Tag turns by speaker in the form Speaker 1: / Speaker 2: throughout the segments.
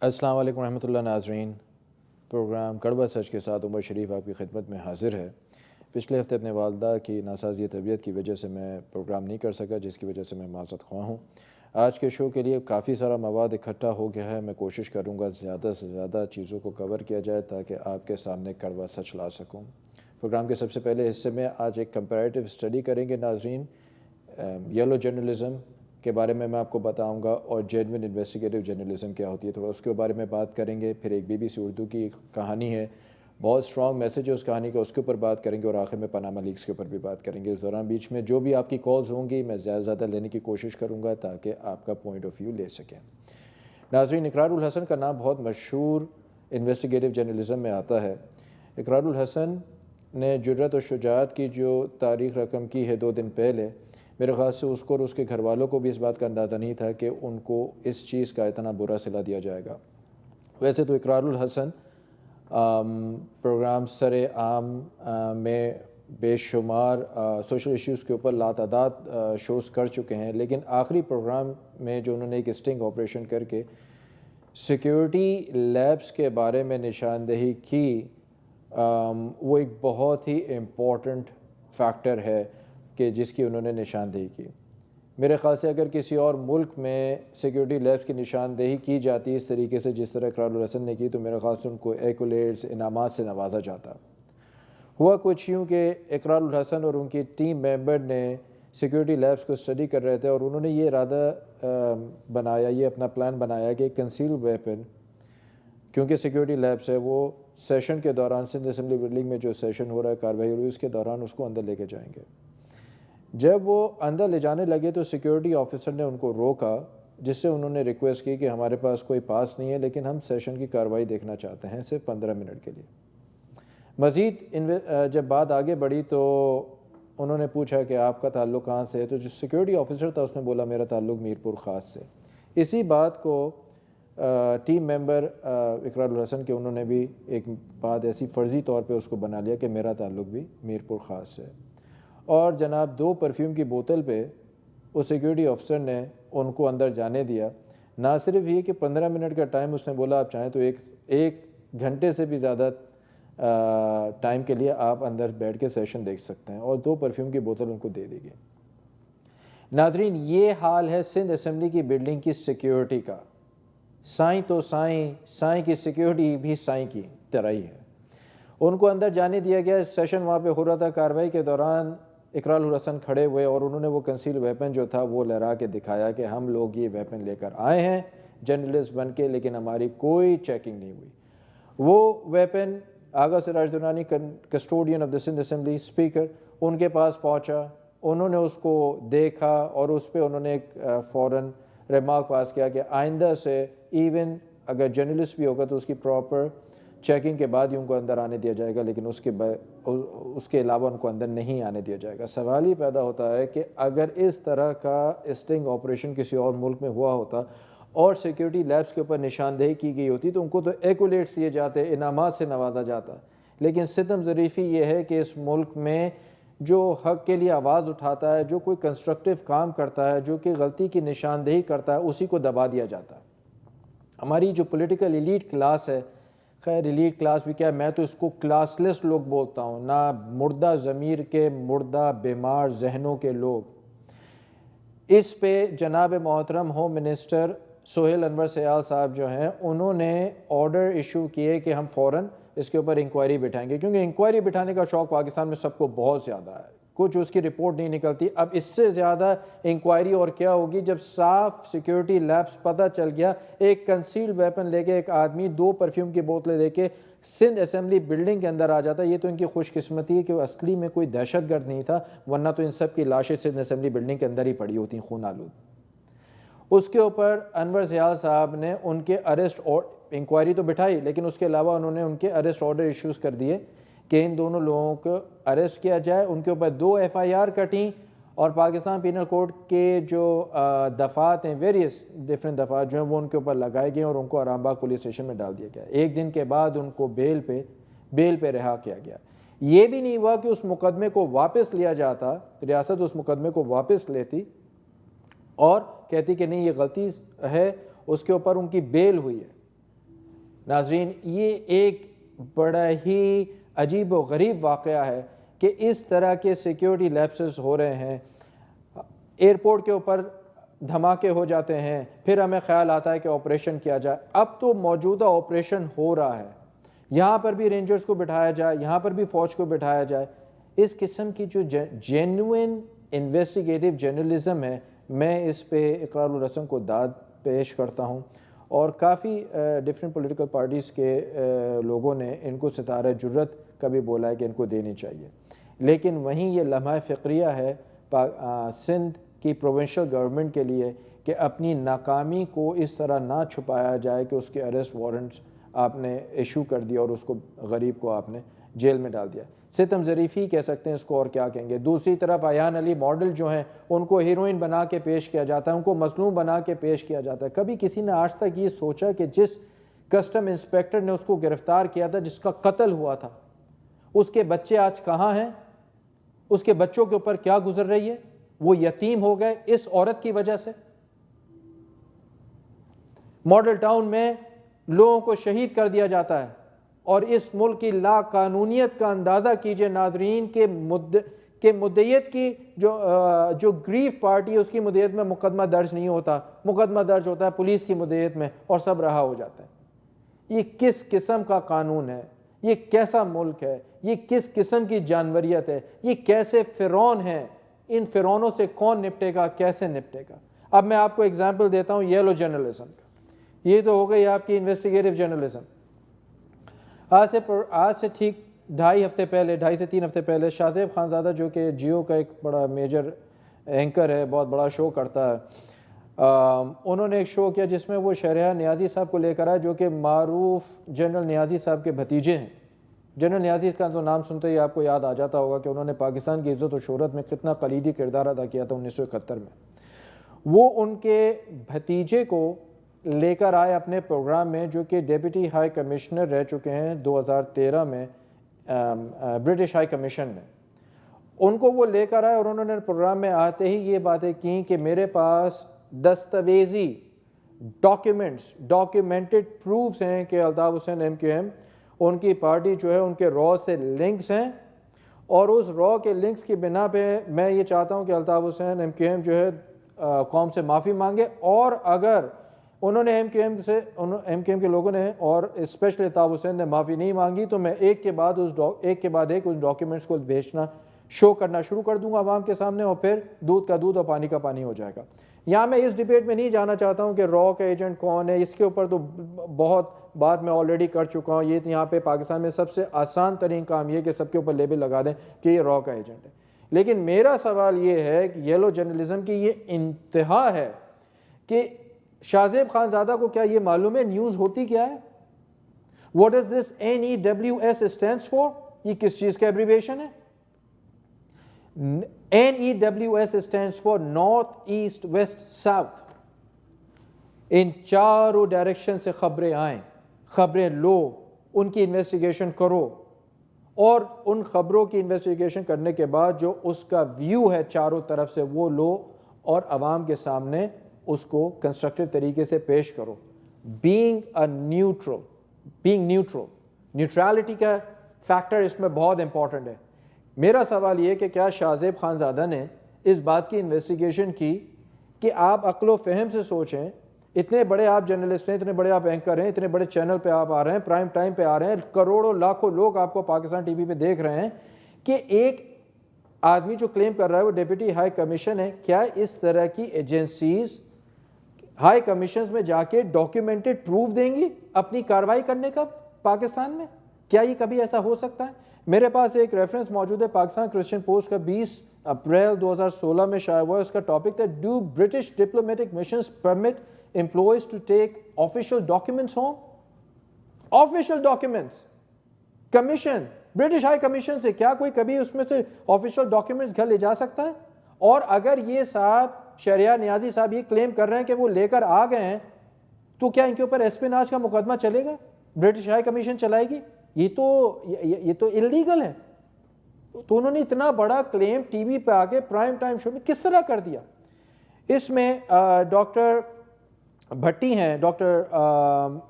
Speaker 1: السلام علیکم ورحمۃ اللہ ناظرین، پروگرام کڑوا سچ کے ساتھ عمر شریف آپ کی خدمت میں حاضر ہے۔ پچھلے ہفتے اپنے والدہ کی ناسازی طبیعت کی وجہ سے میں پروگرام نہیں کر سکا، جس کی وجہ سے میں معذرت خواہ ہوں۔ آج کے شو کے لیے کافی سارا مواد اکٹھا ہو گیا ہے۔ میں کوشش کروں گا زیادہ سے زیادہ چیزوں کو کور کیا جائے تاکہ آپ کے سامنے کڑوا سچ لا سکوں۔ پروگرام کے سب سے پہلے حصے میں آج ایک کمپیریٹیو اسٹڈی کریں گے ناظرین، یلو جرنلزم کے بارے میں آپ کو بتاؤں گا، اور جینوئن انویسٹیگیٹو جرنلزم کیا ہوتی ہے تھوڑا اس کے بارے میں بات کریں گے۔ پھر ایک BBC اردو کی کہانی ہے، بہت اسٹرانگ میسیج ہے اس کہانی کا، اس کے اوپر بات کریں گے، اور آخر میں پاناما لیکس کے اوپر بھی بات کریں گے۔ اس دوران بیچ میں جو بھی آپ کی کالز ہوں گی میں زیادہ سے زیادہ لینے کی کوشش کروں گا تاکہ آپ کا پوائنٹ آف ویو لے سکیں۔ ناظرین، اقرار الحسن کا نام بہت مشہور انویسٹیگیٹو جرنلزم میں آتا ہے۔ اقرار الحسن نے جرأت و شجاعت کی جو تاریخ رقم کی ہے 2 دن پہلے، میرے خیال سے اس کو اور اس کے گھر والوں کو بھی اس بات کا اندازہ نہیں تھا کہ ان کو اس چیز کا اتنا برا صلہ دیا جائے گا۔ ویسے تو اقرار الحسن پروگرام سر عام میں بے شمار سوشل ایشوز کے اوپر لاتعداد شوز کر چکے ہیں، لیکن آخری پروگرام میں جو انہوں نے ایک اسٹنگ آپریشن کر کے سیکیورٹی لیبس کے بارے میں نشاندہی کی، وہ ایک بہت ہی امپورٹنٹ فیکٹر ہے کہ جس کی انہوں نے نشاندہی کی۔ میرے خیال سے اگر کسی اور ملک میں سیکیورٹی لیبس کی نشاندہی کی جاتی اس طریقے سے جس طرح اقرار الحسن نے کی، تو میرے خیال سے ان کو ایکولیٹس، انعامات سے نوازا جاتا۔ ہوا کچھ یوں کہ اقرار الحسن اور ان کی ٹیم ممبر نے سیکیورٹی لیبس کو اسٹڈی کر رہے تھے، اور انہوں نے یہ ارادہ بنایا، یہ اپنا پلان بنایا کہ کنسیل ویپن، کیونکہ سیکیورٹی لیبس ہے، وہ سیشن کے دوران سندھ اسمبلی بلڈنگ میں جو سیشن ہو رہا ہے، کارروائی ہو رہی ہے، اس کے دوران اس کو اندر لے کے جائیں گے۔ جب وہ اندر لے جانے لگے تو سیکیورٹی آفیسر نے ان کو روکا، جس سے انہوں نے ریکویسٹ کی کہ ہمارے پاس کوئی پاس نہیں ہے، لیکن ہم سیشن کی کارروائی دیکھنا چاہتے ہیں صرف 15 منٹ کے لیے۔ مزید جب بات آگے بڑھی تو انہوں نے پوچھا کہ آپ کا تعلق کہاں سے ہے، تو جو سیکیورٹی آفیسر تھا اس نے بولا میرا تعلق میرپور خاص سے۔ اسی بات کو ٹیم ممبر اقرار الحسن کے انہوں نے بھی ایک بات ایسی فرضی طور پہ اس کو بنا لیا کہ میرا تعلق بھی میرپور خاص سے۔ اور جناب 2 پرفیوم کی بوتل پہ اس سیکیورٹی آفیسر نے ان کو اندر جانے دیا۔ نہ صرف یہ کہ 15 منٹ کا ٹائم اس نے بولا، آپ چاہیں تو ایک گھنٹے سے بھی زیادہ ٹائم کے لیے آپ اندر بیٹھ کے سیشن دیکھ سکتے ہیں، اور 2 پرفیوم کی بوتل ان کو دے دی گئی۔ ناظرین، یہ حال ہے سندھ اسمبلی کی بلڈنگ کی سیکیورٹی کا۔ سائیں تو سائیں کی سیکیورٹی بھی سائیں کی طرح ہی ہے۔ ان کو اندر جانے دیا گیا، سیشن وہاں پہ ہو رہا تھا۔ کارروائی کے دوران اقرار الحسن کھڑے ہوئے اور انہوں نے وہ کنسیل ویپن جو تھا وہ لہرا کے دکھایا کہ ہم لوگ یہ ویپن لے کر آئے ہیں جرنلسٹ بن کے، لیکن ہماری کوئی چیکنگ نہیں ہوئی۔ وہ weapon Agha Siraj Durrani, custodian of the Sindh assembly, speaker, ان کے پاس پہنچا، انہوں نے اس کو دیکھا، اور اس پہ انہوں نے ایک فوراً ریمارک پاس کیا کہ آئندہ سے ایون اگر جرنلسٹ بھی ہوگا تو اس کی پراپر چیکنگ کے بعد ہی ان کو اندر آنے دیا جائے گا، لیکن اس کے علاوہ ان کو اندر نہیں آنے دیا جائے گا۔ سوال یہ پیدا ہوتا ہے کہ اگر اس طرح کا اسٹنگ آپریشن کسی اور ملک میں ہوا ہوتا اور سیکیورٹی لیبس کے اوپر نشاندہی کی گئی ہوتی تو ان کو تو ایکولیٹس دیے جاتے، انعامات سے نوازا جاتا، لیکن ستم ظریفی یہ ہے کہ اس ملک میں جو حق کے لیے آواز اٹھاتا ہے، جو کوئی کنسٹرکٹیو کام کرتا ہے، جو کہ غلطی کی نشاندہی کرتا ہے، اسی کو دبا دیا جاتا ہے۔ ہماری جو پولیٹیکل ایلیٹ کلاس ہے، خیر ایلیٹ کلاس بھی کیا، میں تو اس کو کلاس لیس لوگ بولتا ہوں، نہ مردہ ضمیر کے، مردہ بیمار ذہنوں کے لوگ، اس پہ جناب محترم ہوم منسٹر سہیل انور سیال صاحب جو ہیں انہوں نے آرڈر ایشو کیے کہ ہم فوراً اس کے اوپر انکوائری بٹھائیں گے، کیونکہ انکوائری بٹھانے کا شوق پاکستان میں سب کو بہت زیادہ ہے، کچھ اس کی رپورٹ نہیں نکلتی۔ اب اس سے زیادہ انکوائری اور کیا ہوگی جب صاف سیکیورٹی لیبس پتہ چل گیا، ایک کنسیلڈ ویپن لے کے ایک آدمی 2 پرفیوم کی بوتلیں لے کے سندھ اسمبلی بلڈنگ کے اندر آ جاتا۔ یہ تو ان کی خوش قسمتی ہے کہ وہ اصلی میں کوئی دہشت گرد نہیں تھا، ورنہ تو ان سب کی لاشیں سندھ اسمبلی بلڈنگ کے اندر ہی پڑی ہوتی ہیں خون آلود۔ اس کے اوپر انور سیال صاحب نے ان کے اریسٹ اور انکوائری تو بٹھائی، لیکن اس کے علاوہ انہوں نے ان کے اریسٹ آرڈر ایشوز کر دیے کہ ان دونوں لوگوں کو اریسٹ کیا جائے۔ ان کے اوپر 2 FIR کٹیں، اور پاکستان پینل کوڈ کے جو دفعات ہیں، ویریس ڈیفرنٹ دفعات جو ہیں، وہ ان کے اوپر لگائے گئے اور ان کو آرام باغ پولیس اسٹیشن میں ڈال دیا گیا۔ 1 دن کے بعد ان کو بیل پہ رہا کیا گیا۔ یہ بھی نہیں ہوا کہ اس مقدمے کو واپس لیا جاتا، ریاست اس مقدمے کو واپس لیتی اور کہتی کہ نہیں یہ غلطی ہے، اس کے اوپر ان کی بیل ہوئی ہے۔ ناظرین یہ ایک بڑا ہی عجیب و غریب واقعہ ہے کہ اس طرح کے سیکیورٹی لیپسز ہو رہے ہیں، ایئرپورٹ کے اوپر دھماکے ہو جاتے ہیں، پھر ہمیں خیال آتا ہے کہ آپریشن کیا جائے۔ اب تو موجودہ آپریشن ہو رہا ہے، یہاں پر بھی رینجرز کو بٹھایا جائے، یہاں پر بھی فوج کو بٹھایا جائے۔ اس قسم کی جو جینوئن انویسٹیگیٹو جرنلزم ہے، میں اس پہ اقرار الرسم کو داد پیش کرتا ہوں، اور کافی ڈفرینٹ پولیٹیکل پارٹیز کے لوگوں نے ان کو ستارہ جرت کا بھی بولا ہے کہ ان کو دینی چاہیے، لیکن وہیں یہ لمحہ فقریہ ہے سندھ کی پروونشل گورنمنٹ کے لیے کہ اپنی ناکامی کو اس طرح نہ چھپایا جائے کہ اس کے اریسٹ وارنٹس آپ نے ایشو کر دیا اور اس کو غریب کو آپ نے جیل میں ڈال دیا۔ ستم ظریفی کہہ سکتے ہیں اس کو، اور کیا کہیں گے۔ دوسری طرف ایان علی ماڈل جو ہیں ان کو ہیروئن بنا کے پیش کیا جاتا ہے، ان کو مظلوم بنا کے پیش کیا جاتا ہے۔ کبھی کسی نے آج تک یہ سوچا کہ جس کسٹم انسپیکٹر نے اس کو گرفتار کیا تھا، جس کا قتل ہوا تھا، اس کے بچے آج کہاں ہیں؟ اس کے بچوں کے اوپر کیا گزر رہی ہے؟ وہ یتیم ہو گئے اس عورت کی وجہ سے۔ ماڈل ٹاؤن میں لوگوں کو شہید کر دیا جاتا ہے، اور اس ملک کی لا قانونیت کا اندازہ کیجئے ناظرین کہ مدعیت کی جو گریف پارٹی ہے اس کی مدعیت میں مقدمہ درج نہیں ہوتا، مقدمہ درج ہوتا ہے پولیس کی مدعیت میں، اور سب رہا ہو جاتا ہے۔ یہ کس قسم کا قانون ہے؟ یہ کیسا ملک ہے؟ یہ کس قسم کی جانوریت ہے؟ یہ کیسے فرعون ہیں؟ ان فرعونوں سے کون نپٹے گا؟ کیسے نپٹے گا؟ اب میں آپ کو اگزامپل دیتا ہوں یلو جرنلزم کا۔ یہ تو ہو گئی آپ کی انویسٹیگیٹو جرنلزم۔ آج سے ٹھیک 2.5 سے 3 ہفتے پہلے شاہ زیب خانزادہ جو کہ جیو کا ایک بڑا میجر اینکر ہے، بہت بڑا شو کرتا ہے، انہوں نے ایک شو کیا جس میں وہ شہریار نیازی صاحب کو لے کر آئے جو کہ معروف جنرل نیازی صاحب کے بھتیجے ہیں۔ جنرل نیازی کا تو نام سنتے ہی آپ کو یاد آ جاتا ہوگا کہ انہوں نے پاکستان کی عزت و شہرت میں کتنا کلیدی کردار ادا کیا تھا 1971 میں۔ وہ ان کے بھتیجے کو لے کر آئے اپنے پروگرام میں، جو کہ ڈیپٹی ہائی کمشنر رہ چکے ہیں 2013 میں برٹش ہائی کمیشن میں۔ ان کو وہ لے کر آئے اور انہوں نے پروگرام میں آتے ہی یہ باتیں کیں کہ میرے پاس دستاویزی ڈاکیومنٹڈ پروفز ہیں کہ الطاف حسین MQM ان کی پارٹی جو ہے ان کے را سے لنکس ہیں، اور اس را کے لنکس کی بنا پہ میں یہ چاہتا ہوں کہ الطاف حسین MQM جو ہے قوم سے معافی مانگے، اور اگر انہوں نے MQM کے لوگوں نے اور اسپیشلی الطاف حسین نے معافی نہیں مانگی تو میں ایک کے بعد ایک اس ڈاکیومنٹس کو بھیجنا شو کرنا شروع کر دوں گا عوام کے سامنے، اور پھر دودھ کا دودھ اور پانی کا پانی ہو جائے گا۔ یہاں میں اس ڈیبیٹ میں نہیں جانا چاہتا ہوں کہ را کا ایجنٹ کون ہے، اس کے اوپر تو بہت بات میں آلریڈی کر چکا ہوں۔ یہ یہاں پہ پاکستان میں سب سے آسان ترین کام یہ کہ سب کے اوپر لیبل لگا دیں کہ یہ را کا ایجنٹ ہے۔ لیکن میرا سوال یہ ہے کہ یلو جرنلزم کی یہ انتہا ہے کہ شاہ زیب خانزادہ کو کیا یہ معلوم ہے نیوز ہوتی کیا ہے؟ What does this NEWS stands for؟ یہ کس چیز کا ایبریویشن ہے؟ NEWS stands for North East West South۔ ان چاروں ڈائریکشن سے خبریں آئیں، خبریں لو، ان کی انویسٹیگیشن کرو، اور ان خبروں کی انویسٹیگیشن کرنے کے بعد جو اس کا ویو ہے چاروں طرف سے وہ لو، اور عوام کے سامنے اس کو کنسٹرکٹیو طریقے سے پیش کرو۔ نیوٹرلٹی کا فیکٹر اس میں بہت امپورٹنٹ ہے۔ میرا سوال یہ کہ کیا شاہ زیب خانزادہ نے اس بات کی انویسٹیگیشن کی کہ آپ عقل و فہم سے سوچیں، اتنے بڑے آپ جرنلسٹ ہیں، اتنے بڑے آپ اینکر ہیں، اتنے بڑے چینل پہ آپ آ رہے ہیں، پرائم ٹائم پہ آ رہے ہیں، کروڑوں لاکھوں لوگ آپ کو پاکستان ٹی وی پہ دیکھ رہے ہیں، کہ ایک آدمی جو کلیم کر رہا ہے وہ ڈیپٹی ہائی کمیشن ہے، کیا اس طرح کی ایجنسیز ہائی کمیشنز میں جا کے ڈاکیومنٹڈ پروف دیں گی اپنی کاروائی کرنے کا پاکستان میں؟ کیا یہ کبھی ایسا ہو سکتا ہے؟ میرے پاس ایک ریفرنس موجود ہے پاکستان کرسچن پوسٹ کا 20 اپریل 2016 میں شائع ہوا ہے۔ اس کا ٹاپک تھا do British diplomatic missions permit employees to take official documents home? Official documents, commission, British high commission سے کیا کوئی کبھی اس میں سے آفیشیل ڈاکیومنٹس گھر لے جا سکتا ہے؟ اور اگر یہ صاحب شہریار نیازی صاحب یہ کلیم کر رہے ہیں کہ وہ لے کر آ گئے ہیں، تو کیا ان کے اوپر اسپیناج کا مقدمہ چلے گا؟ برٹش ہائی کمیشن چلائے گی؟ یہ تو اللیگل ہے۔ تو انہوں نے اتنا بڑا کلیم ٹی وی پہ آ کے پرائم ٹائم شو میں کس طرح کر دیا؟ اس میں ڈاکٹر بھٹی ہیں ڈاکٹر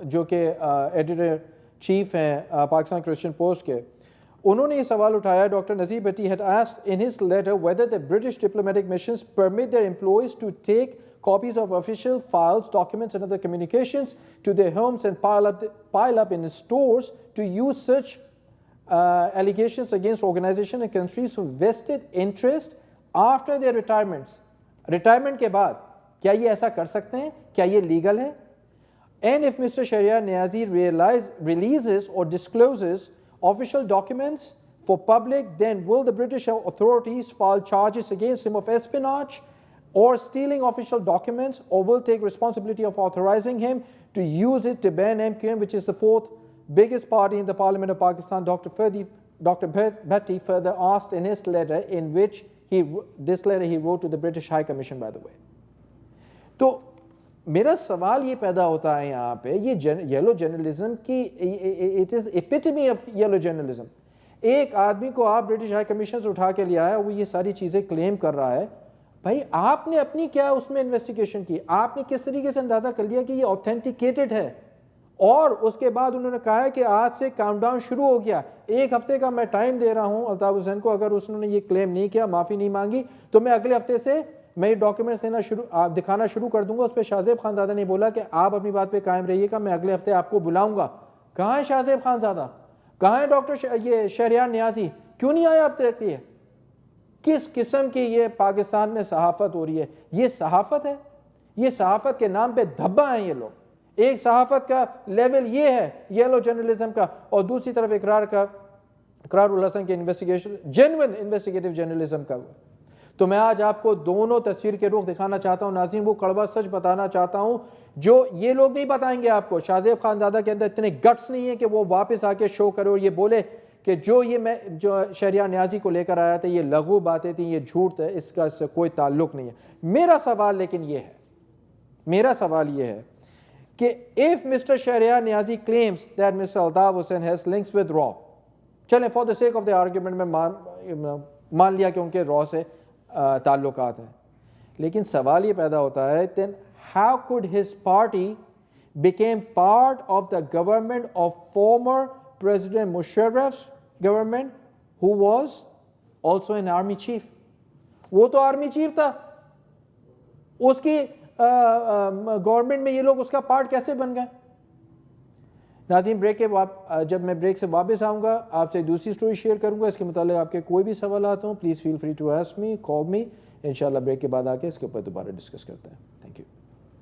Speaker 1: جو کہ ایڈیٹر چیف ہیں پاکستان کرسچن پوسٹ کے, انہوں نے یہ سوال اٹھایا. Doctor Nazir Bhatti had asked in his letter whether the British diplomatic missions permit their employees to take copies of official files, documents and other communications to their homes and pile up in stores to use such allegations against organizations and countries who vested interest after their retirements. Retirement کے بعد کیا یہ ایسا کر سکتے ہیں؟ کیا یہ لیگل ہے؟ And if Mr. Shahryar Niazi releases or discloses official documents for public, then will the British authorities file charges against him of espionage or stealing official documents, or will take responsibility of authorizing him to use it to ban MQM, which is the fourth biggest party in the Parliament of Pakistan? Dr. Bhatti further asked in his letter, in which this letter he wrote to the British High Commission, by the way. تو میرا سوال یہ پیدا ہوتا ہے یہاں پہ, یہ یلو جرنلزم کی it is epitome of yellow journalism. ایک آدمی کو آپ برٹش ہائی کمیشن سے اٹھا کے لیا ہے, وہ یہ ساری چیزیں کلیم کر رہا ہے. بھائی آپ نے اپنی کیا اس میں انویسٹیگیشن کی؟ آپ نے کس طریقے سے اندازہ کر لیا کہ یہ اوتھینٹیکیٹڈ ہے؟ اور اس کے بعد انہوں نے کہا ہے کہ آج سے کاؤنٹ ڈاؤن شروع ہو گیا, 1 ہفتے کا میں ٹائم دے رہا ہوں الطاف حسین کو. اگر اس نے یہ کلیم نہیں کیا, معافی نہیں مانگی, تو میں اگلے ہفتے سے میں یہ ڈاکیومنٹس دکھانا شروع کر دوں گا. اس پہ شاہزیب خانزادہ نے بولا کہ آپ اپنی بات پہ قائم رہیے گا, میں اگلے ہفتے آپ کو بلاؤں گا. کہاں ہے شاہزیب خانزادہ؟ کہاں ہے ڈاکٹر یہ شہریار نیازی؟ کیوں نہیں آیا اب تک؟ یہ کس قسم کی یہ پاکستان میں صحافت ہو رہی ہے؟ یہ صحافت ہے؟ یہ صحافت کے نام پہ دھبا ہیں یہ لوگ. ایک صحافت کا لیول یہ ہے یلو جرنلزم کا, اور دوسری طرف اقرار الحسن کے انویسٹیگیشن جینوئن انویسٹیگیٹو جرنلزم کا. تو میں آج آپ کو دونوں تصویر کے رخ دکھانا چاہتا ہوں ناظرین, وہ کڑوا سچ بتانا چاہتا ہوں جو یہ لوگ نہیں بتائیں گے آپ کو. شاہزیب خانزادہ کے اندر اتنے گٹس نہیں ہے کہ وہ واپس آ کے شو کرے اور یہ بولے کہ جو شہریار نیازی کو لے کر آیا تھا یہ لغو باتیں تھیں, یہ جھوٹ ہے, اس کا اس سے کوئی تعلق نہیں ہے. میرا سوال لیکن یہ ہے, میرا سوال یہ ہے کہ if Mr. Shahryar Niazi claims that Mr. Altaf Hussain has links with RAW, چلیں for the sake of the argument میں مان لیا کہ ان کے RAW سے تعلقات ہیں, لیکن سوال یہ پیدا ہوتا ہے then how could his party became part of the government of former President Musharraf's government, who was also an army chief? وہ تو آرمی چیف تھا, اس کی گورنمنٹ میں یہ لوگ اس کا پارٹ کیسے بن گئے؟ ناظرین بریک کے جب میں بریک سے واپس آؤں گا آپ سے دوسری سٹوری شیئر کروں گا. اس کے متعلق آپ کے کوئی بھی سوالات ہوں, please feel free to ask me, call me. انشاءاللہ بریک کے بعد آ کے اس کے اوپر دوبارہ ڈسکس کرتے ہیں.